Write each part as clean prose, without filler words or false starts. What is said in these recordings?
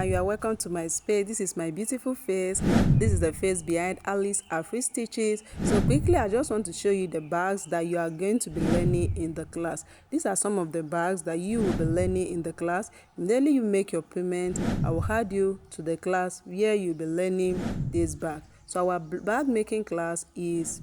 you are welcome to my space. This is my beautiful face. This is the face behind Alice Afrik stitches. So quickly, I just want to show you the bags that you are going to be learning in the class. These are some of the bags that you will be learning in the class. Immediately you make your payment, I will add you to the class where you'll be learning this bag. So our bag making class is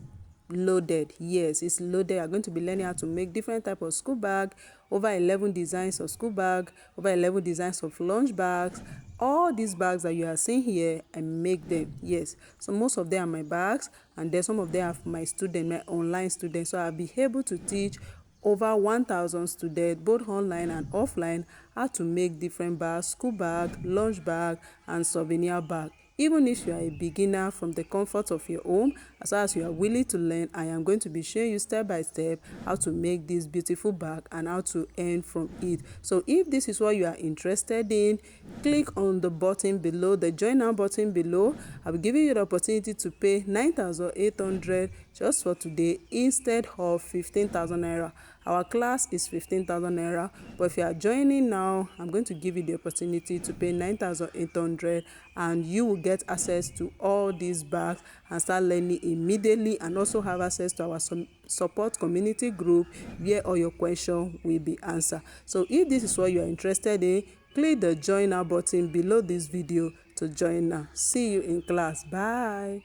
loaded. Yes, it's loaded. I'm going to be learning how to make different type of school bag, over 11 designs of school bag, over 11 designs of lunch bags. All these bags that you are seeing here, I make them. Yes, so most of them are my bags, and then some of them are my students, my online students. So I'll be able to teach over 1,000 students, both online and offline, how to make different bags: school bag, lunch bag, and souvenir bag. Even if you are a beginner, from the comfort of your home, as far as you are willing to learn, I am going to be showing you step by step how to make this beautiful bag and how to earn from it. So if this is what you are interested in, click on the button below, the join now button below. I'll be giving you the opportunity to pay 9,800 just for today instead of 15,000 naira. Our class is 15,000 naira, but if you are joining now, I'm going to give you the opportunity to pay 9,800, and you will get access to all these bags and start learning immediately, and also have access to our support community group where all your questions will be answered. So if this is what you are interested in, click the join now button below this video to join now. See you in class. Bye.